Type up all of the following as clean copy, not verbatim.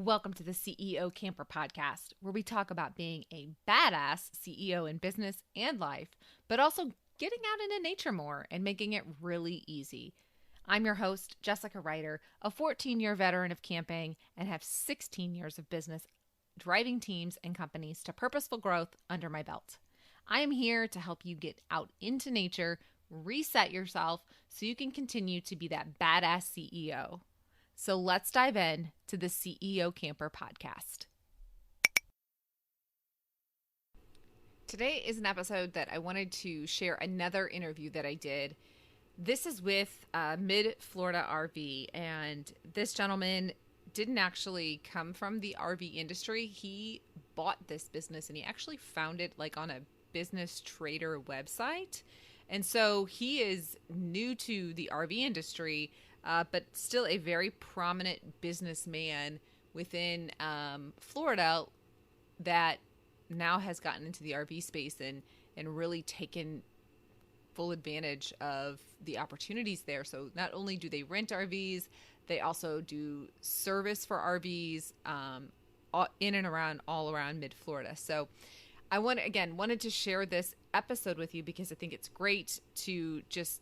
Welcome to the CEO Camper Podcast, where we talk about being a badass CEO in business and life, but also getting out into nature more and making it really easy. I'm your host, Jessica Ryder, a 14-year veteran of camping and have 16 years of business driving teams and companies to purposeful growth under my belt. I am here to help you get out into nature, reset yourself so you can continue to be that badass CEO. So let's dive in to the CEO Camper Podcast. Today is an episode that I wanted to share another interview that I did. This is with Mid-Florida RV, and this gentleman didn't actually come from the RV industry. He bought this business and he actually found it like on a business trader website. And so he is new to the RV industry, but still a very prominent businessman within Florida that now has gotten into the RV space and really taken full advantage of the opportunities there. So not only do they rent RVs, they also do service for RVs in and around, all around mid-Florida. So I wanted to share this episode with you because I think it's great to just,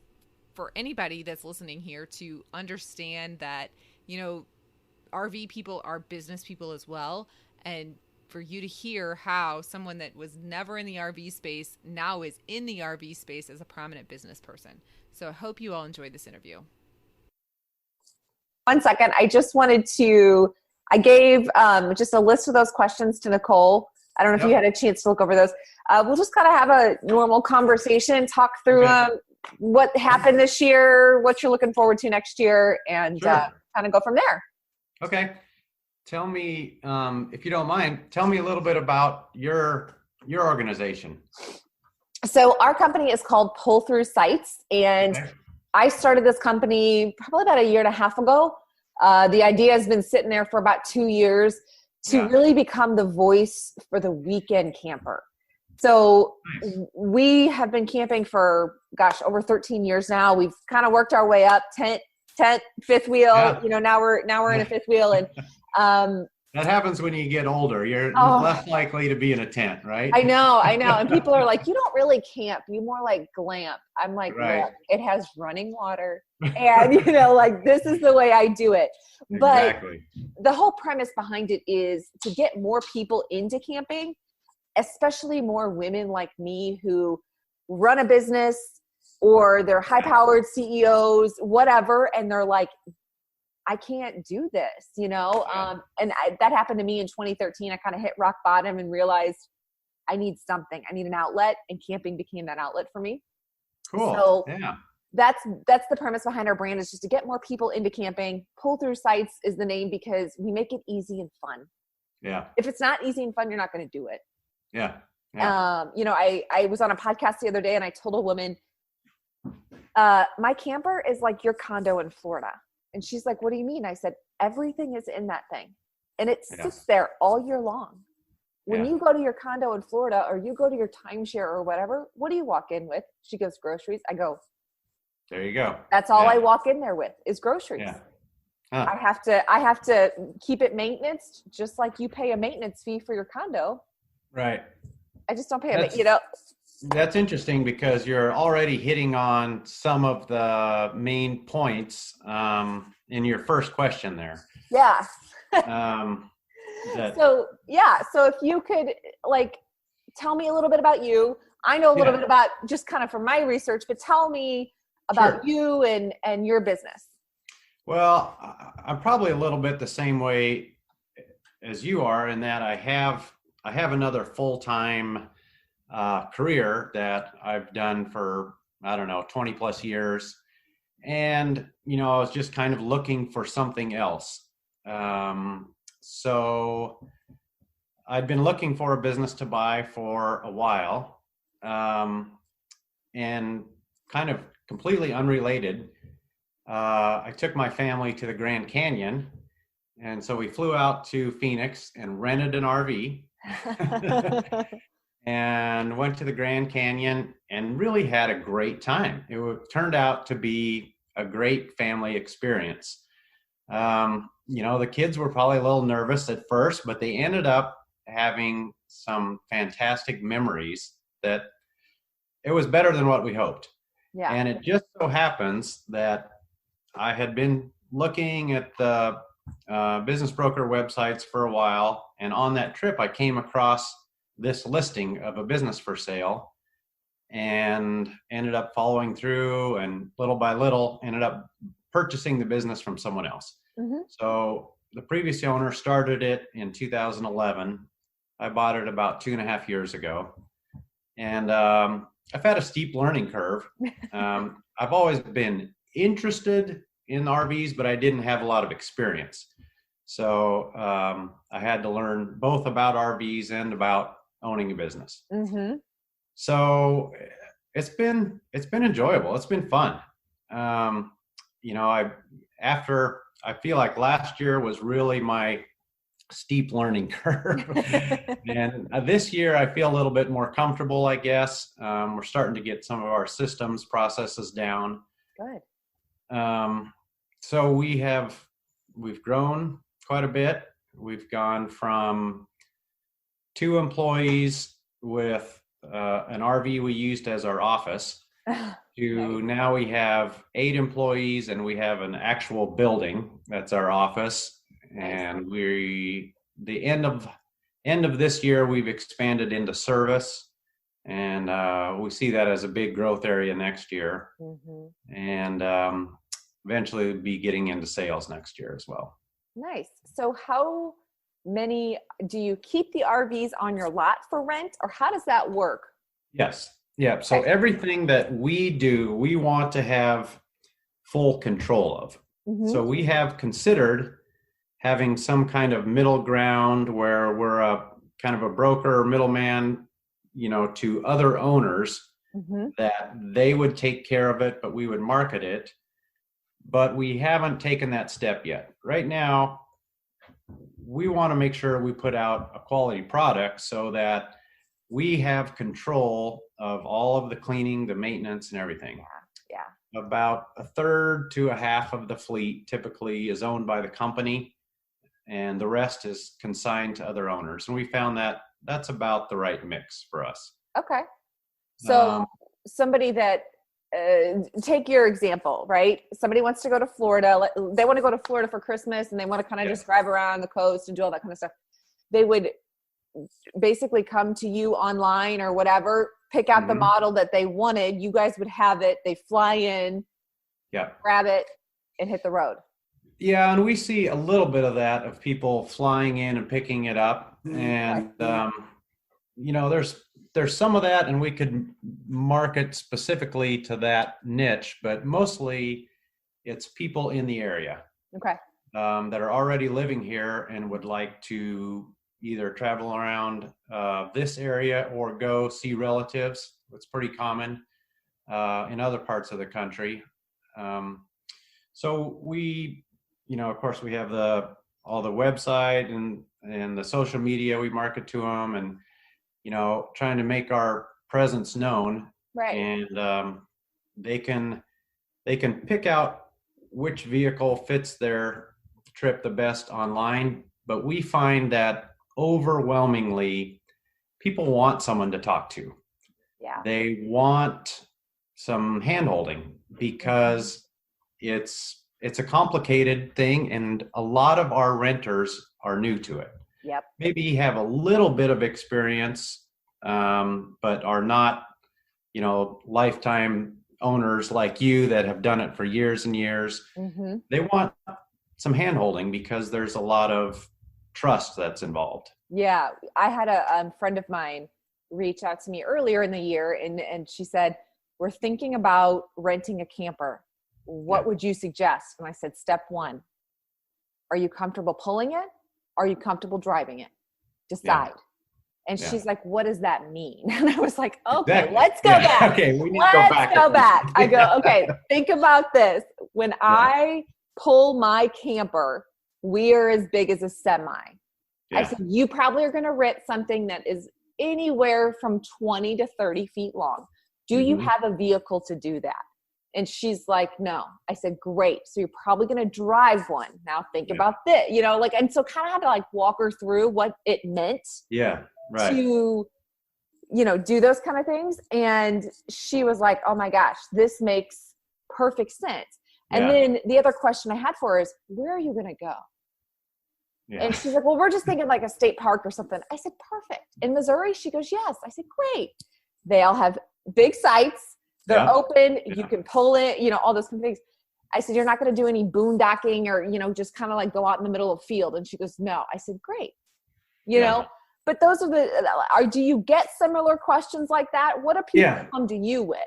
for anybody that's listening here, to understand that, RV people are business people as well. And for you to hear how someone that was never in the RV space now is in the RV space as a prominent business person. So I hope you all enjoyed this interview. 1 second. I gave just a list of those questions to Nicole. I don't know if you had a chance to look over those. We'll just kind of have a normal conversation, talk through what happened this year, what you're looking forward to next year, and kind of go from there. Okay. Tell me, if you don't mind, tell me a little bit about your organization. So our company is called Pull Through Sites, and I started this company probably about a year and a half ago. The idea has been sitting there for about 2 years to really become the voice for the weekend camper. So we have been camping for, over 13 years now. We've kind of worked our way up, tent, fifth wheel, now we're in a fifth wheel. And that happens when you get older. You're less likely to be in a tent, right? I know. And people are like, you don't really camp. You more like glamp. I'm like, look, it has running water. And, this is the way I do it. But the whole premise behind it is to get more people into camping, especially more women like me who run a business or they're high-powered CEOs, whatever. And they're like, I can't do this, and that happened to me in 2013. I kind of hit rock bottom and realized I need something. I need an outlet, and camping became that outlet for me. Cool. So that's the premise behind our brand, is just to get more people into camping. Pull Through Sites is the name because we make it easy and fun. Yeah. If it's not easy and fun, you're not going to do it. Yeah. I was on a podcast the other day and I told a woman, my camper is like your condo in Florida. And she's like, what do you mean? I said, everything is in that thing. And it sits there all year long. When you go to your condo in Florida or you go to your timeshare or whatever, what do you walk in with? She goes, groceries. I go, there you go. That's all I walk in there with is groceries. Yeah. Huh. I have to keep it maintenance, just like you pay a maintenance fee for your condo. Right. I just don't pay it, That's interesting because you're already hitting on some of the main points in your first question there. Yeah. So if you could tell me a little bit about you. I know a little bit about just kind of from my research, but tell me about you and your business. Well, I'm probably a little bit the same way as you are in that I have another full-time career that I've done for, 20 plus years. And, I was just kind of looking for something else. So I'd been looking for a business to buy for a while, and kind of completely unrelated. I took my family to the Grand Canyon. And so we flew out to Phoenix and rented an RV. And went to the Grand Canyon and really had a great time. It turned out to be a great family experience. The kids were probably a little nervous at first, but they ended up having some fantastic memories that it was better than what we hoped. Yeah. And it just so happens that I had been looking at the business broker websites for a while. And on that trip, I came across this listing of a business for sale and ended up following through, and little by little ended up purchasing the business from someone else. Mm-hmm. So the previous owner started it in 2011. I bought it about 2.5 years ago. And I've had a steep learning curve. I've always been interested in RVs, but I didn't have a lot of experience. So I had to learn both about RVs and about owning a business. Mm-hmm. So it's been enjoyable. It's been fun. I feel like last year was really my steep learning curve. And this year I feel a little bit more comfortable, I guess. We're starting to get some of our systems processes down. Good. So we've grown quite a bit. We've gone from 2 employees with an RV we used as our office to now we have 8 employees, and we have an actual building that's our office. And the end of this year, we've expanded into service, and we see that as a big growth area next year. Mm-hmm. And eventually be getting into sales next year as well. Nice. So how many do you keep the RVs on your lot for rent, or how does that work? Yes. Yeah. So everything that we do, we want to have full control of. Mm-hmm. So we have considered having some kind of middle ground where we're a kind of a broker or middleman, to other owners, mm-hmm. that they would take care of it, but we would market it. But we haven't taken that step yet. Right now, we want to make sure we put out a quality product so that we have control of all of the cleaning, the maintenance, and everything. Yeah. About 1/3 to 1/2 of the fleet typically is owned by the company, and the rest is consigned to other owners. And we found that that's about the right mix for us. Okay. So somebody that, take your example, right? Somebody wants to go to Florida. They want to go to Florida for Christmas, and they want to kind of just drive around the coast and do all that kind of stuff. They would basically come to you online or whatever, pick out mm-hmm. the model that they wanted. You guys would have it. They fly in, grab it, and hit the road. Yeah, and we see a little bit of that, of people flying in and picking it up. And, there's some of that, and we could market specifically to that niche, but mostly it's people in the area. Okay. That are already living here and would like to either travel around this area or go see relatives. It's pretty common in other parts of the country. So we, of course, we have all the website and the social media. We market to them, and trying to make our presence known. Right. And they can pick out which vehicle fits their trip the best online. But we find that overwhelmingly people want someone to talk to. Yeah. They want some hand-holding because it's a complicated thing, and a lot of our renters are new to it. Yep. Maybe have a little bit of experience, but are not, lifetime owners like you that have done it for years and years. Mm-hmm. They want some hand-holding because there's a lot of trust that's involved. Yeah. I had a friend of mine reach out to me earlier in the year, and she said, we're thinking about renting a camper. What would you suggest? And I said, step 1, are you comfortable pulling it? Are you comfortable driving it? Decide. Yeah. And she's like, what does that mean? And I was like, okay, let's go back. Okay, we need let's go back. I go, okay, think about this. When I pull my camper, we are as big as a semi. I said, you probably are going to rent something that is anywhere from 20 to 30 feet long. Do you have a vehicle to do that? And she's like, no. I said, great. So you're probably going to drive one. Now think about this, you know, like, and so kind of had to like walk her through what it meant to, you know, do those kind of things. And she was like, oh my gosh, this makes perfect sense. And then the other question I had for her is, where are you going to go? Yeah. And she's like, well, we're just thinking like a state park or something. I said, perfect. In Missouri? She goes, yes. I said, great. They all have big sites. They're open. You can pull it, you know, all those kind of things. I said, you're not going to do any boondocking or, you know, just kind of like go out in the middle of a field. And she goes, no. I said, great. You know, but those are do you get similar questions like that? What do people come to you with?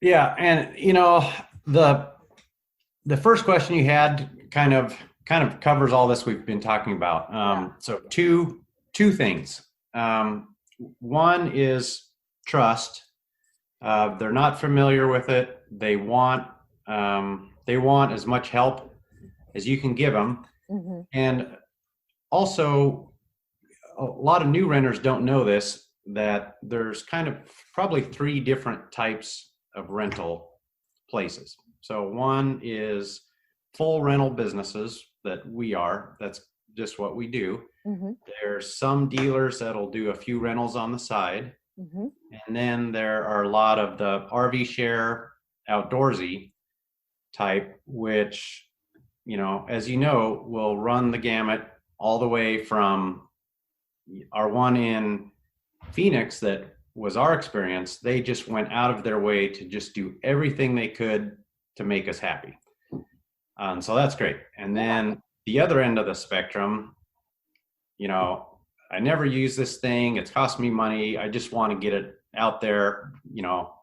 Yeah. And, you know, the first question you had kind of covers all this we've been talking about. So two things. One is trust. They're not familiar with it. They want as much help as you can give them. Mm-hmm. And also, a lot of new renters don't know this, that there's kind of probably 3 different types of rental places. So one is full rental businesses that we are. That's just what we do. Mm-hmm. There's some dealers that'll do a few rentals on the side. Mm-hmm. And then there are a lot of the RV share outdoorsy type, which, you know, as you know, will run the gamut all the way from our one in Phoenix that was our experience. They just went out of their way to just do everything they could to make us happy. So that's great. And then the other end of the spectrum, you know, I never use this thing. It's cost me money. I just want to get it out there. You know,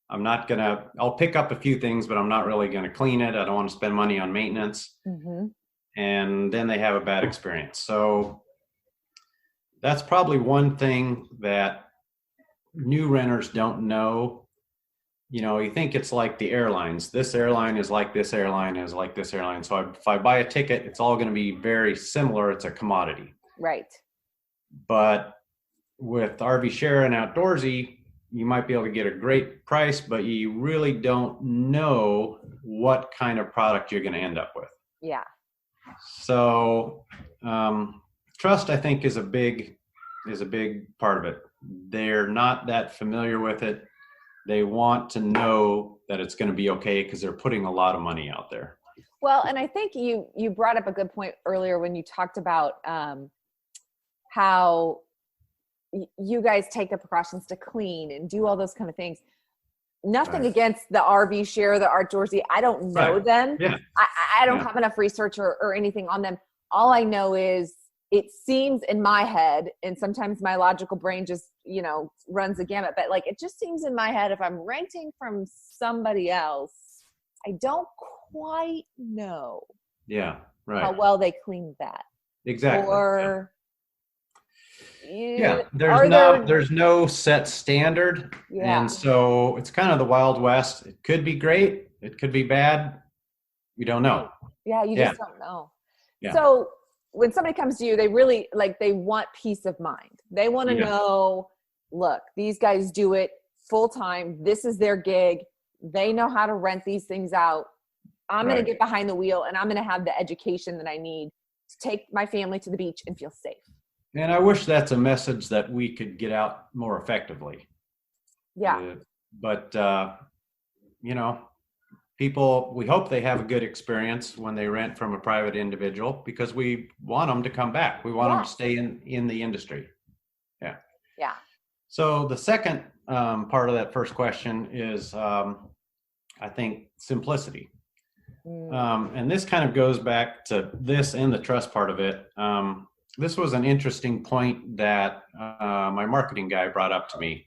I'll pick up a few things, but I'm not really going to clean it. I don't want to spend money on maintenance. Mm-hmm. And then they have a bad experience. So that's probably one thing that new renters don't know. You know, you think it's like the airlines. This airline is like this airline is like this airline. So if I buy a ticket, it's all going to be very similar. It's a commodity. Right. But with RV share and outdoorsy, you might be able to get a great price, but you really don't know what kind of product you're going to end up with. Yeah. So trust, I think, is a big part of it. They're not that familiar with it. They want to know that it's going to be okay because they're putting a lot of money out there. Well, and I think you brought up a good point earlier when you talked about how you guys take the precautions to clean and do all those kind of things. Nothing against the RV share, the outdoorsy. I don't know them. Yeah. I don't have enough research or anything on them. All I know is it seems in my head, and sometimes my logical brain just, you know, runs the gamut, but like, it just seems in my head, if I'm renting from somebody else, I don't quite know how well they cleaned that. Exactly. Or there's no set standard. Yeah. And so it's kind of the Wild West. It could be great. It could be bad. You don't know. Yeah. You just don't know. Yeah. So when somebody comes to you, they really they want peace of mind. They want to know, look, these guys do it full time. This is their gig. They know how to rent these things out. I'm going to get behind the wheel and I'm going to have the education that I need to take my family to the beach and feel safe. And I wish that's a message that we could get out more effectively. Yeah. But, you know, people, we hope they have a good experience when they rent from a private individual because we want them to come back. We want them to stay in the industry. Yeah. Yeah. So the second part of that first question is, I think, simplicity. And this kind of goes back to this and the trust part of it. This was an interesting point that my marketing guy brought up to me.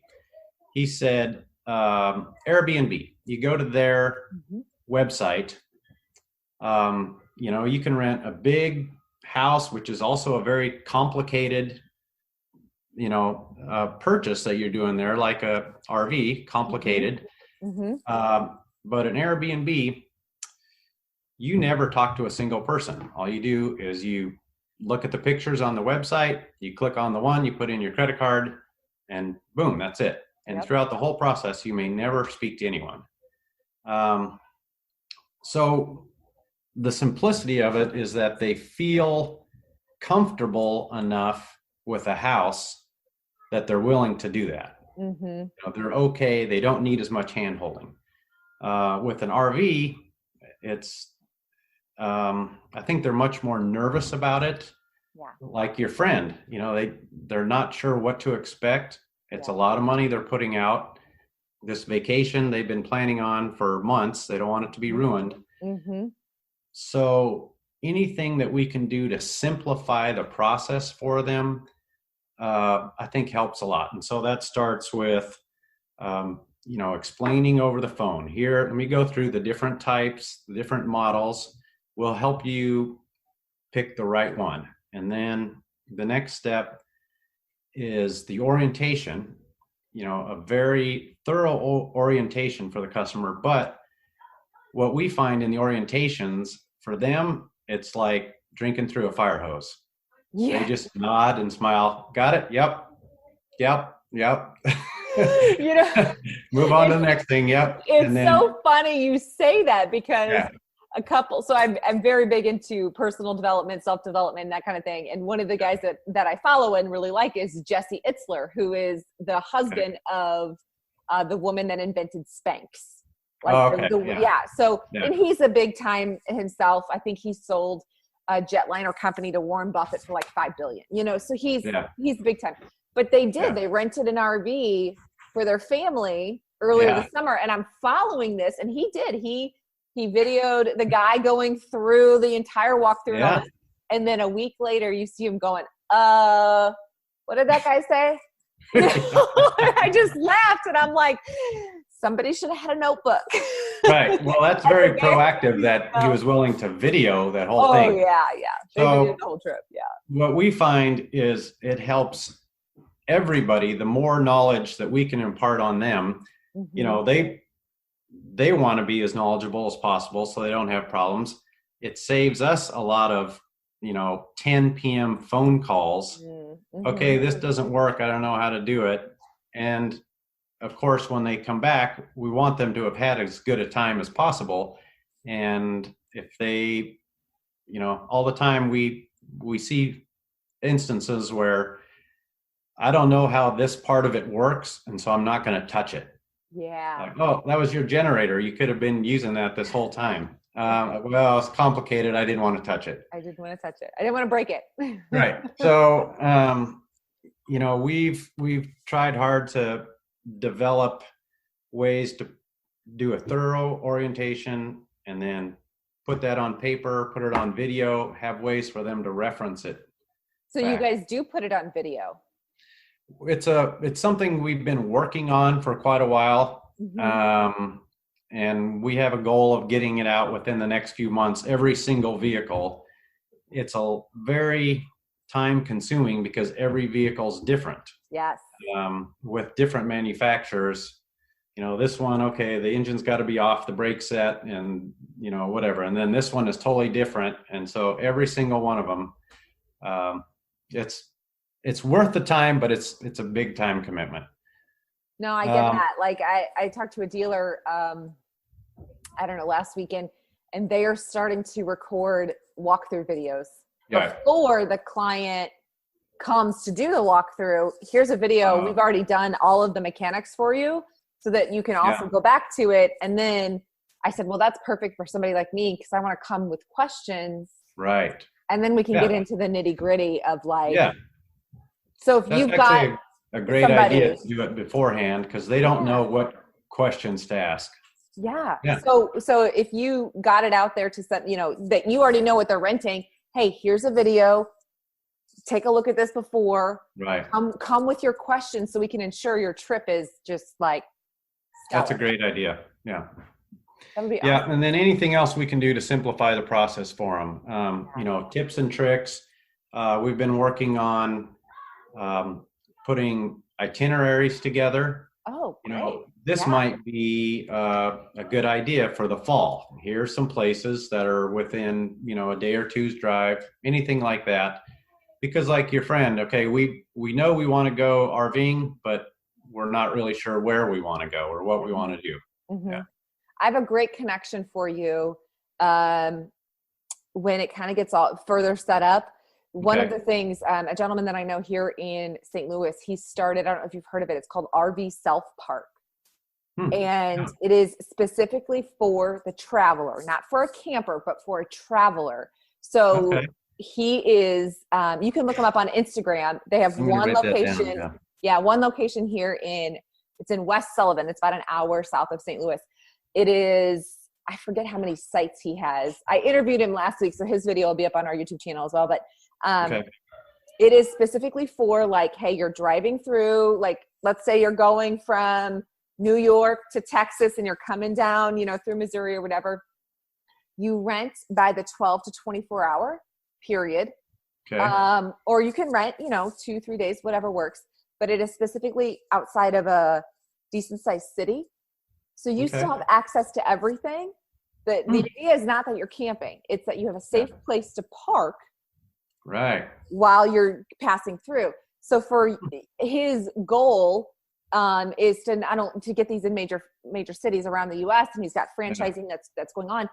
He said, Airbnb, you go to their website, you know, you can rent a big house, which is also a very complicated, you know, purchase that you're doing there, like a RV, complicated. But an Airbnb, you never talk to a single person. All you do is you look at the pictures on the website, you click on the one, you put in your credit card, and boom, that's it. And throughout the whole process, you may never speak to anyone. So the simplicity of it is that they feel comfortable enough with a house that they're willing to do that. You know, they're okay. They don't need as much hand holding. With an RV, it's, I think they're much more nervous about it. Yeah. Like your friend, you know, they're not sure what to expect. It's a lot of money they're putting out. This vacation they've been planning on for months. They don't want it to be ruined. So anything that we can do to simplify the process for them, I think helps a lot. And so that starts with, you know, explaining over the phone. Here, let me go through the different types, the different models. We'll help you pick the right one. And then the next step is the orientation, you know, a very thorough orientation for the customer. But what we find in the orientations, for them, it's like drinking through a fire hose. Yeah. They just nod and smile. Got it? Yep. Yep. Yep. You know, move on to the next thing. Yep. It's so funny you say that, because a couple, so I'm very big into personal development, self-development, that kind of thing. And one of the guys that I follow and really like is Jesse Itzler, who is the husband of the woman that invented Spanx. Like So, and he's a big time himself. I think he sold a jetliner company to Warren Buffett for like $5 billion, you know, so he's big time. But they rented an RV for their family earlier this summer. And I'm following this, and he videoed the guy going through the entire walkthrough. Yeah. And then a week later, you see him going, what did that guy say? I just laughed, and I'm like, somebody should have had a notebook. Right. Well, that's very proactive that he was willing to video that whole thing. Oh, yeah. They videoed the whole trip. Yeah. What we find is it helps everybody. The more knowledge that we can impart on them, you know, they want to be as knowledgeable as possible so they don't have problems. It saves us a lot of, you know, 10 p.m. phone calls. Okay, this doesn't work. I don't know how to do it. And of course, when they come back, we want them to have had as good a time as possible. And if they, you know, all the time we see instances where I don't know how this part of it works, and so I'm not going to touch it. Yeah. Like, oh, that was your generator. You could have been using that this whole time. Well, it's complicated. I didn't want to touch it. I didn't want to touch it. I didn't want to break it. Right. So, you know, we've tried hard to develop ways to do a thorough orientation and then put that on paper, put it on video, have ways for them to reference it. So you guys do put it on video? It's something we've been working on for quite a while. And we have a goal of getting it out within the next few months, every single vehicle. It's a very time consuming because every vehicle is different. Yes. With different manufacturers, you know, this one, okay, the engine's got to be off, the brake set, and, you know, whatever. And then this one is totally different. And so every single one of them, it's worth the time, but it's a big time commitment. No, I get that. Like I talked to a dealer, I don't know, last weekend, and they are starting to record walkthrough videos before the client comes to do the walkthrough. Here's a video. We've already done all of the mechanics for you so that you can also go back to it. And then I said, well, that's perfect for somebody like me, because I want to come with questions. Right. And then we can get into the nitty gritty of like, so if you've got a great idea to do it beforehand, because they don't know what questions to ask. Yeah. So if you got it out there to set, you know, that you already know what they're renting, hey, here's a video. Take a look at this before. Right. Come with your questions so we can ensure your trip is just like stellar. That's a great idea. Yeah. That would be awesome. And then anything else we can do to simplify the process for them. You know, tips and tricks. We've been working on putting itineraries together. Oh, great. You know, this might be a good idea for the fall. Here's some places that are within, you know, a day or two's drive, anything like that. Because like your friend, okay, we know we want to go RVing, but we're not really sure where we want to go or what we want to do. I have a great connection for you. when it kind of gets all further set up. One Okay. of the things, a gentleman that I know here in St. Louis, he started, I don't know if you've heard of it, it's called RV Self Park. And it is specifically for the traveler, not for a camper, but for a traveler. So he is, you can look him up on Instagram. They have one location. One location here it's in West Sullivan. It's about an hour south of St. Louis. It is, I forget how many sites he has. I interviewed him last week, so his video will be up on our YouTube channel as well. But it is specifically for like, hey, you're driving through, like, let's say you're going from New York to Texas and you're coming down, through Missouri or whatever. You rent by the 12 to 24 hour period. Okay. Or you can rent, 2-3 days, whatever works. But it is specifically outside of a decent sized city. So you still have access to everything. The idea is not that you're camping. It's that you have a safe place to park while you're passing through. So for his goal is to get these in major cities around the US, and he's got franchising that's going on,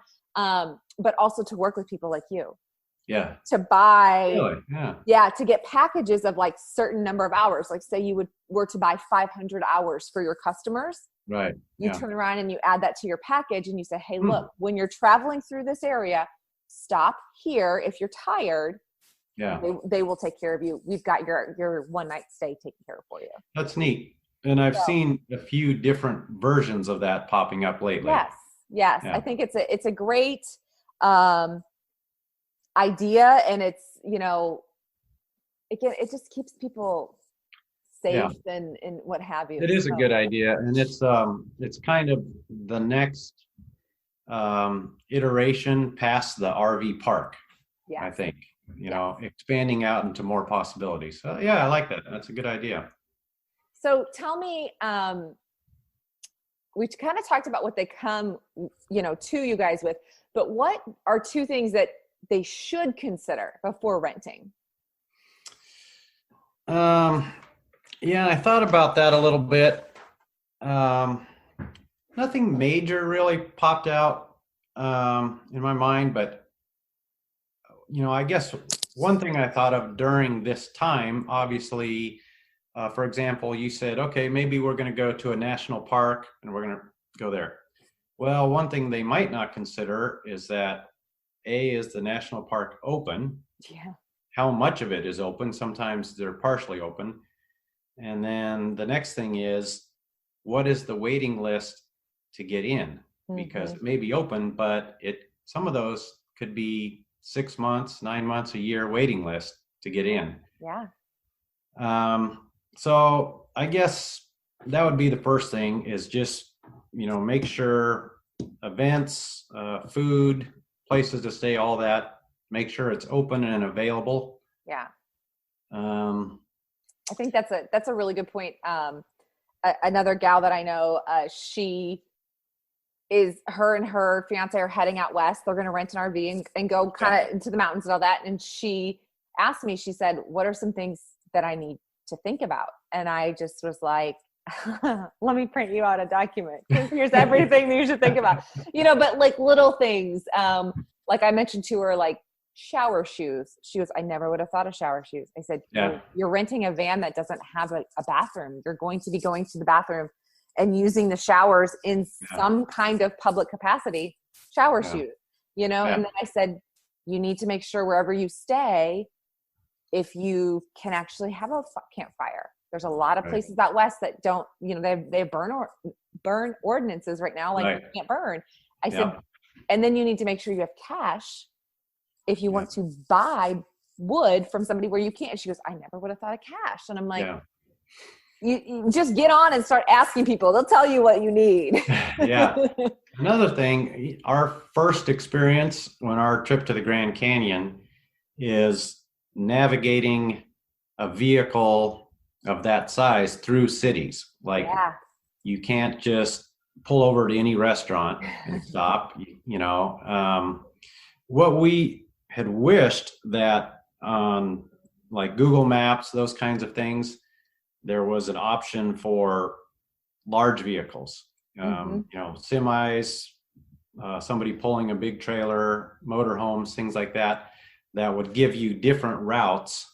but also to work with people like you. Yeah. To buy, to get packages of like certain number of hours. Like say you were to buy 500 hours for your customers. Right. You turn around and you add that to your package and you say, hey, look, when you're traveling through this area, stop here. If you're tired, they will take care of you. We've got your one night stay taken care of for you. That's neat. And I've seen a few different versions of that popping up lately. Yes. Yeah. I think it's a great idea, and it's, again, it just keeps people safe and what have you. It is a good idea, and it's kind of the next iteration past the RV park. I think expanding out into more possibilities. So I like that. That's a good idea. So tell me, we kind of talked about what they come, to you guys with, but what are two things that they should consider before renting? I thought about that a little bit. Nothing major really popped out in my mind, but I guess one thing I thought of during this time, obviously, for example, you said, okay, maybe we're going to go to a national park and we're going to go there. Well, one thing they might not consider is that is the national park open? Yeah. How much of it is open? Sometimes they're partially open. And then the next thing is, what is the waiting list to get in? Because it may be open, but some of those could be 6 months, 9 months, a year waiting list to get in. Yeah. So I guess that would be the first thing, is just, make sure events, food, places to stay, all that, make sure it's open and available. Yeah. I think that's a really good point. Another gal that I know, her and her fiance are heading out west. They're going to rent an RV and go kind of into the mountains and all that. And she asked me, she said, what are some things that I need to think about? And I just was like, let me print you out a document. Here's everything that you should think about, but like little things. Like I mentioned to her, like shower shoes. She goes, I never would have thought of shower shoes. I said, you're renting a van that doesn't have a bathroom. You're going to be going to the bathroom and using the showers in some kind of public capacity, shower shoes, And then I said, you need to make sure wherever you stay, if you can actually have a campfire. There's a lot of places out west that don't, they have burn ordinances right now, like you can't burn. I said, and then you need to make sure you have cash if you want to buy wood from somebody where you can't. She goes, I never would have thought of cash. And I'm like, you just get on and start asking people. They'll tell you what you need. Another thing, our first experience on our trip to the Grand Canyon is navigating a vehicle of that size through cities. Like you can't just pull over to any restaurant and stop, what we had wished that on like Google Maps, those kinds of things, there was an option for large vehicles, semis, somebody pulling a big trailer, motorhomes, things like that, that would give you different routes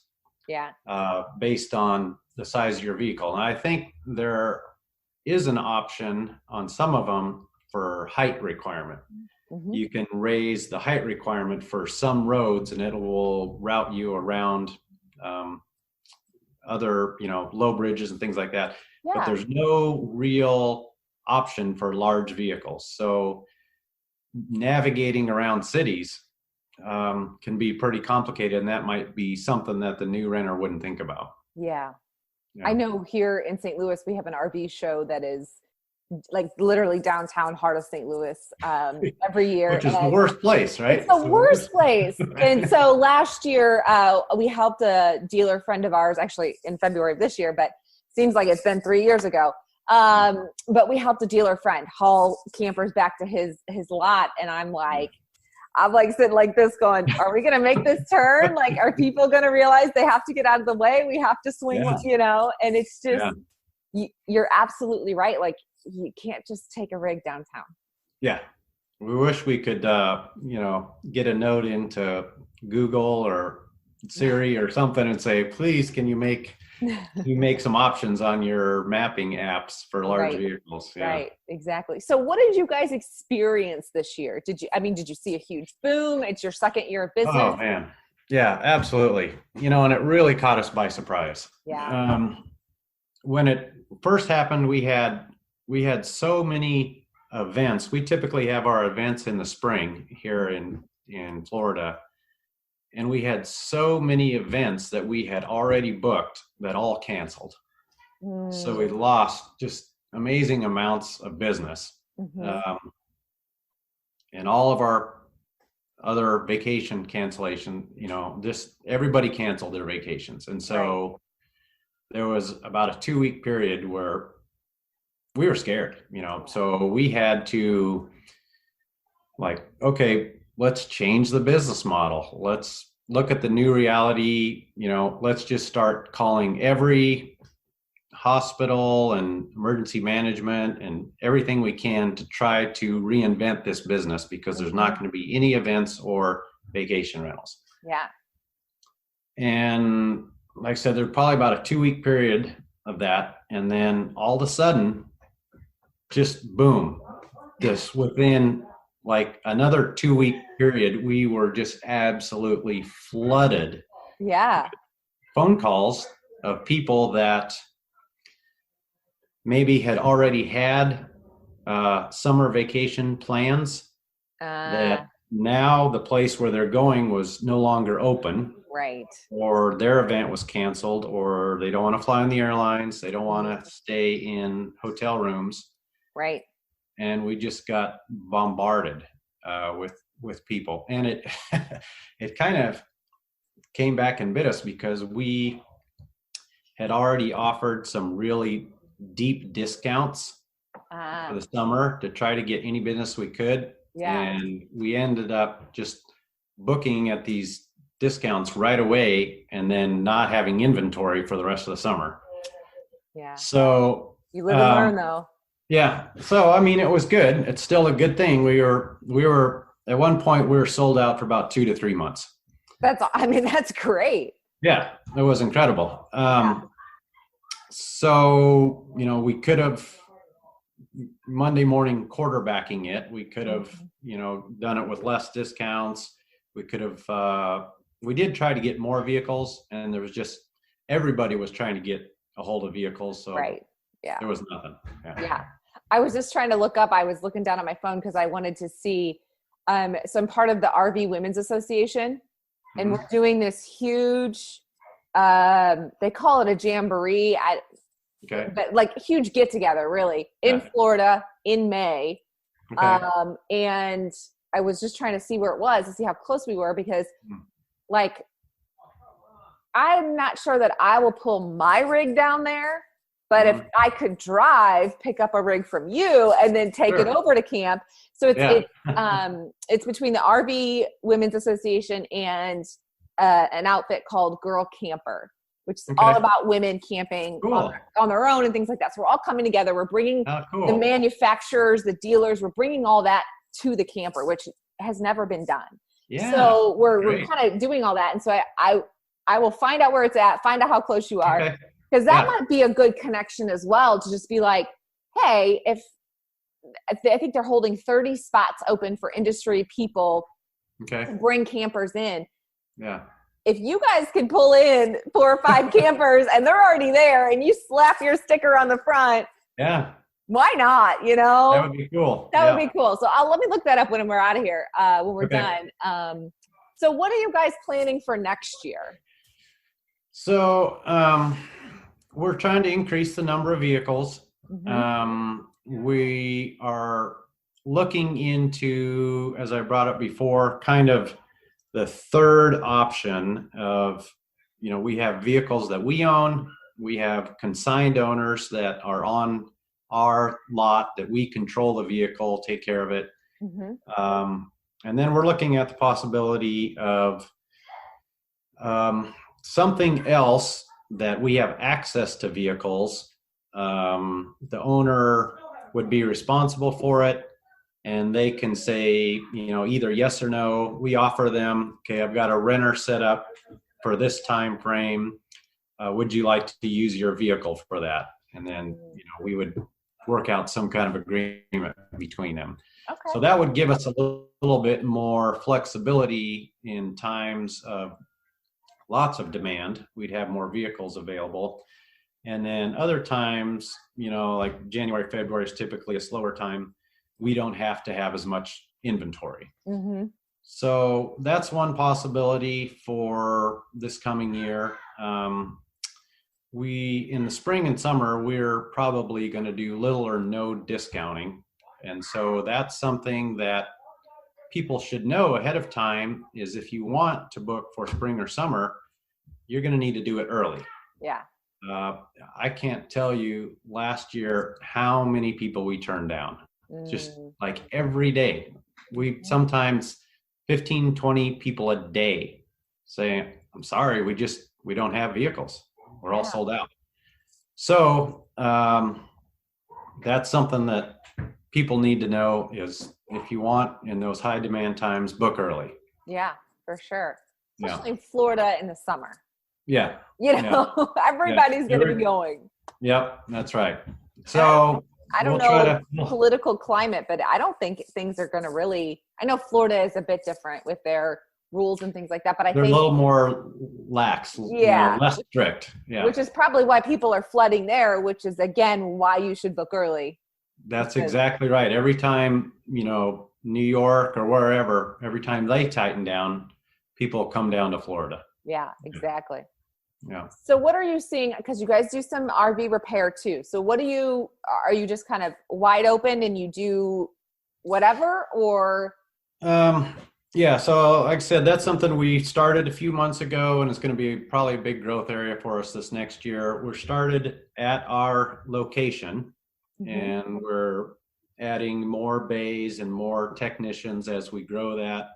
based on the size of your vehicle. And I think there is an option on some of them for height requirement. Mm-hmm. You can raise the height requirement for some roads and it will route you around other, low bridges and things like that. Yeah. But there's no real option for large vehicles. So navigating around cities can be pretty complicated, and that might be something that the new renter wouldn't think about. Yeah. I know here in St. Louis, we have an RV show that is like literally downtown heart of St. Louis every year. Which is the worst place, right? It's the worst place. And so last year, we helped a dealer friend of ours, actually in February of this year, but seems like it's been 3 years ago. But we helped a dealer friend haul campers back to his lot. And I'm like sitting like this going, are we going to make this turn? Like, are people going to realize they have to get out of the way? We have to swing, and it's just, you're absolutely right. Like, you can't just take a rig downtown. Yeah. We wish we could, get a note into Google or Siri or something and say, please, can you make some options on your mapping apps for large vehicles? Yeah. Right. Exactly. So what did you guys experience this year? Did you see a huge boom? It's your second year of business. Oh man. Yeah, absolutely. And it really caught us by surprise. Yeah. When it first happened, we had so many events. We typically have our events in the spring here in Florida. And we had so many events that we had already booked that all canceled. So we lost just amazing amounts of business. Mm-hmm. And all of our other vacation cancellation, just everybody canceled their vacations. And so there was about a 2-week period where we were scared, so we had to okay, let's change the business model. Let's look at the new reality. Let's just start calling every hospital and emergency management and everything we can to try to reinvent this business, because there's not going to be any events or vacation rentals. Yeah. And like I said, there's probably about a 2-week period of that. And then all of a sudden, just boom, just within like another 2-week period, we were just absolutely flooded. Yeah. Phone calls of people that maybe had already had summer vacation plans that now the place where they're going was no longer open. Right. Or their event was canceled, or they don't want to fly on the airlines. They don't want to stay in hotel rooms. Right. And we just got bombarded with people, and it kind of came back and bit us, because we had already offered some really deep discounts for the summer to try to get any business we could. Yeah. And we ended up just booking at these discounts right away and then not having inventory for the rest of the summer. Yeah. So you live and learn though. Yeah. So, it was good. It's still a good thing. We were at one point, we were sold out for about 2 to 3 months. That's great. Yeah, it was incredible. So, we could have Monday morning quarterbacking it. We could have, done it with less discounts. We could have, we did try to get more vehicles, and there was just, everybody was trying to get a hold of vehicles. So there was nothing. Yeah. I was just trying to look up. I was looking down at my phone because I wanted to see. So I'm part of the RV Women's Association, and we're doing this huge, they call it a jamboree, but like huge get together really in Florida in May. And I was just trying to see where it was to see how close we were, because I'm not sure that I will pull my rig down there. But if I could pick up a rig from you and then take it over to camp. So it's between the RV Women's Association and an outfit called Girl Camper, which is all about women camping on their own and things like that. So we're all coming together. We're bringing the manufacturers, the dealers, we're bringing all that to the camper, which has never been done. Yeah. So we're kind of doing all that. And so I will find out where it's at, find out how close you are. Because that might be a good connection as well, to just be like, hey, I think they're holding 30 spots open for industry people to bring campers in. Yeah. If you guys can pull in 4 or 5 campers and they're already there and you slap your sticker on the front. Yeah. Why not? You know, that would be cool. That would be cool. So let me look that up when we're out of here, when we're done. So what are you guys planning for next year? So we're trying to increase the number of vehicles. We are looking into, as I brought up before, kind of the third option of, we have vehicles that we own. We have consigned owners that are on our lot that we control the vehicle, take care of it. And then we're looking at the possibility of something else that we have access to vehicles. The owner would be responsible for it, and they can say, either yes or no. We offer them, okay, I've got a renter set up for this time frame. Would you like to use your vehicle for that? And then, we would work out some kind of agreement between them. Okay. So that would give us a little bit more flexibility in times of lots of demand. We'd have more vehicles available. And then other times, like January, February is typically a slower time. We don't have to have as much inventory. So that's one possibility for this coming year. In the spring and summer, we're probably going to do little or no discounting. And so that's something that people should know ahead of time, is if you want to book for spring or summer, you're going to need to do it early. Yeah. I can't tell you last year how many people we turned down. Just like every day. We sometimes 15, 20 people a day saying, I'm sorry, we don't have vehicles. We're all sold out. So that's something that people need to know, is if you want in those high demand times, book early. Yeah, for sure. Especially in Florida in the summer. Yeah. Everybody's going to be going. Yep, that's right. So I don't know political climate, but I don't think things are going to really, I know Florida is a bit different with their rules and things like that, but they're a little more lax, less strict. Yeah. Which is probably why people are flooding there, which is again, why you should book early. That's exactly right. Every time, New York or wherever, every time they tighten down, people come down to Florida. Yeah, exactly. Yeah. So what are you seeing? Because you guys do some RV repair too. So are you just kind of wide open and you do whatever, or? Yeah. So like I said, that's something we started a few months ago, and it's going to be probably a big growth area for us this next year. We're started at our location, and we're adding more bays and more technicians as we grow that.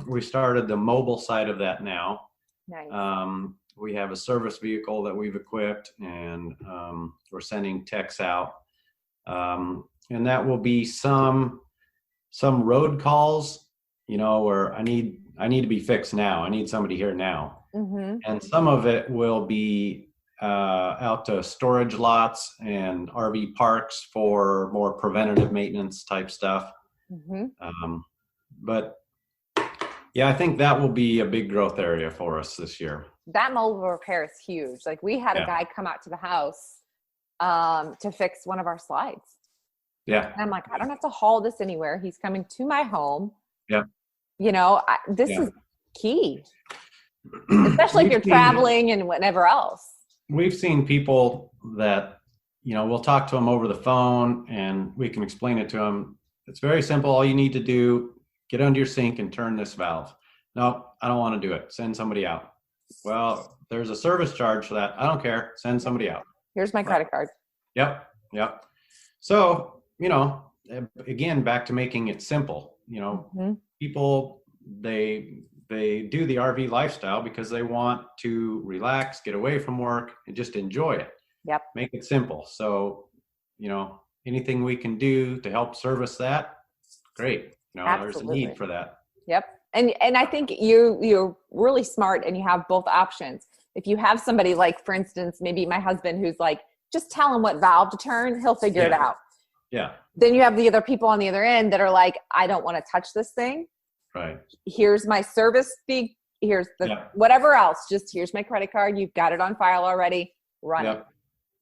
We started the mobile side of that now. Nice. We have a service vehicle that we've equipped, and we're sending techs out. And that will be some road calls, where I need to be fixed now. I need somebody here now. And some of it will be out to storage lots and RV parks for more preventative maintenance type stuff. But yeah, I think that will be a big growth area for us this year. That mobile repair is huge. Like we had a guy come out to the house to fix one of our slides. Yeah. And I'm like, I don't have to haul this anywhere. He's coming to my home. Yeah. This is key, especially if you're traveling and whatever else. We've seen people that, we'll talk to them over the phone and we can explain it to them. It's very simple. All you need to do, get under your sink and turn this valve. No, I don't want to do it. Send somebody out. Well, there's a service charge for that. I don't care. Send somebody out. Here's my credit card. Yep. So, again, back to making it simple. People, they do the RV lifestyle because they want to relax, get away from work, and just enjoy it. Yep. Make it simple. So, anything we can do to help service that, great. There's a Absolutely. need for that. Yep. And I think you're really smart and you have both options. If you have somebody like, for instance, maybe my husband who's like, just tell him what valve to turn, he'll figure it out. Yeah. Then you have the other people on the other end that are like, I don't want to touch this thing. Right. Here's my service fee. Here's the whatever else. Just here's my credit card. You've got it on file already. Run it.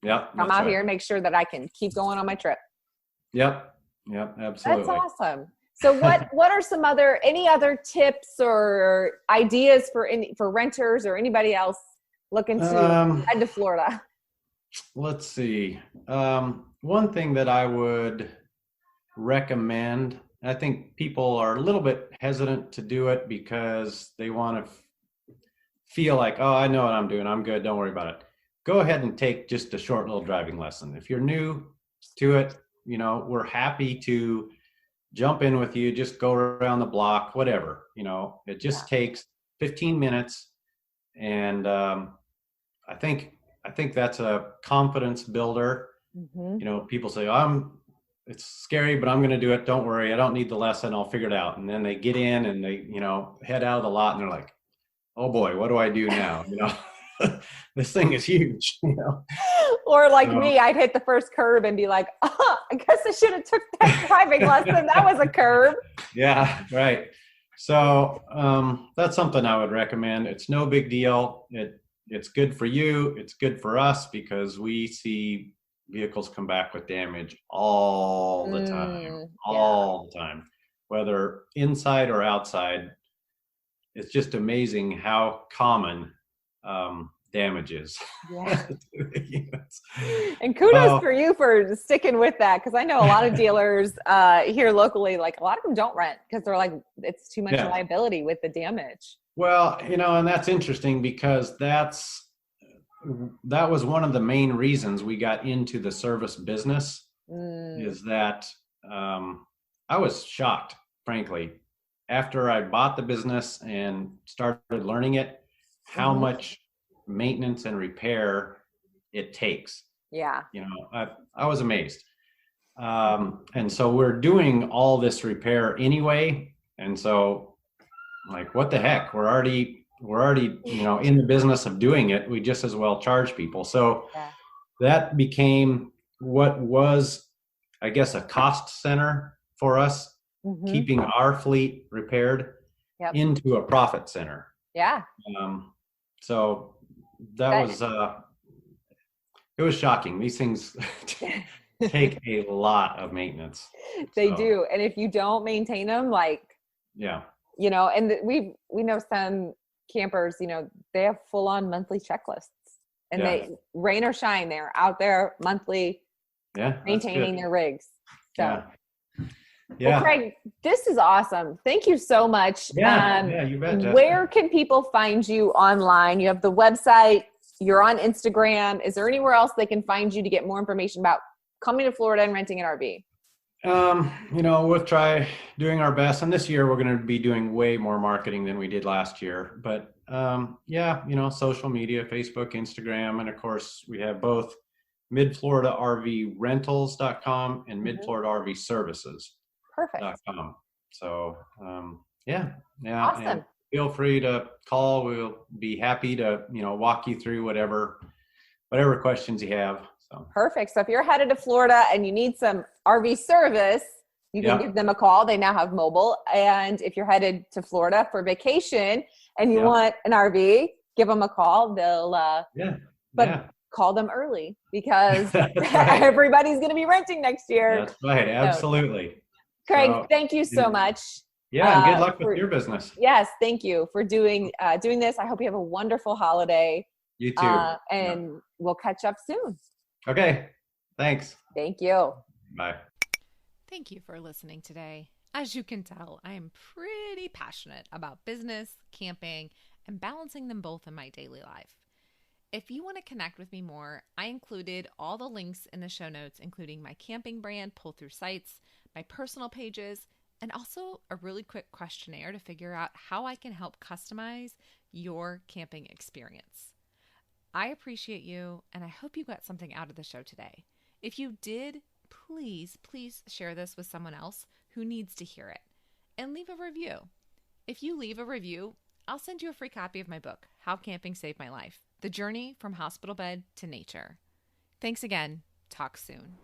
Yep. Come out here and make sure that I can keep going on my trip. Yep. Absolutely. That's awesome. So what are any other tips or ideas for renters or anybody else looking to head to Florida? Let's see. One thing that I would recommend, I think people are a little bit hesitant to do it because they want to feel like, oh, I know what I'm doing. I'm good. Don't worry about it. Go ahead and take just a short little driving lesson. If you're new to it, we're happy to jump in with you, just go around the block, whatever, it just takes 15 minutes. And I think that's a confidence builder. Mm-hmm. People say, it's scary, but I'm going to do it. Don't worry. I don't need the lesson. I'll figure it out. And then they get in and they, head out of the lot and they're like, oh boy, what do I do now? This thing is huge, Or like me, I'd hit the first curb and be like, I guess I should have took that driving lesson. That was a curb. Yeah, right. So that's something I would recommend. It's no big deal. It's good for you. It's good for us because we see vehicles come back with damage all the time, whether inside or outside. It's just amazing how common damage is. Yeah. And kudos for you for sticking with that, because I know a lot of dealers here locally, like a lot of them don't rent because they're like, it's too much liability with the damage. Well, and that's interesting because that was one of the main reasons we got into the service business is that I was shocked, frankly, after I bought the business and started learning it, how much maintenance and repair it takes. Yeah. I was amazed. And so we're doing all this repair anyway. And so like, what the heck? We're already, in the business of doing it. We just as well charge people. So that became what was, I guess, a cost center for us, keeping our fleet repaired into a profit center. Yeah. So that was, it was shocking. These things take a lot of maintenance. They do. And if you don't maintain them, and we know some campers, they have full on monthly checklists and they rain or shine, they're out there monthly maintaining their rigs. So well, Craig, this is awesome. Thank you so much. You bet, Jessica. Where can people find you online? You have the website, you're on Instagram. Is there anywhere else they can find you to get more information about coming to Florida and renting an RV? We'll try doing our best. And this year we're going to be doing way more marketing than we did last year. But social media, Facebook, Instagram. And of course we have both midfloridarvrentals.com and midfloridarvservices.com. Perfect. So, Awesome. And feel free to call. We'll be happy to, walk you through whatever questions you have. So. Perfect. So if you're headed to Florida and you need some RV service, you can give them a call. They now have mobile. And if you're headed to Florida for vacation and you want an RV, give them a call. They'll, call them early because everybody's going to be renting next year. That's right. Absolutely. Craig, thank you so much. Yeah. And good luck with your business. Yes. Thank you for doing this. I hope you have a wonderful holiday. You too. And we'll catch up soon. Okay. Thanks. Thank you. Bye. Thank you for listening today. As you can tell, I am pretty passionate about business, camping, and balancing them both in my daily life. If you want to connect with me more, I included all the links in the show notes, including my camping brand pull-through sites, my personal pages, and also a really quick questionnaire to figure out how I can help customize your camping experience. I appreciate you, and I hope you got something out of the show today. If you did, please share this with someone else who needs to hear it. And leave a review. If you leave a review, I'll send you a free copy of my book, How Camping Saved My Life: The Journey from Hospital Bed to Nature. Thanks again. Talk soon.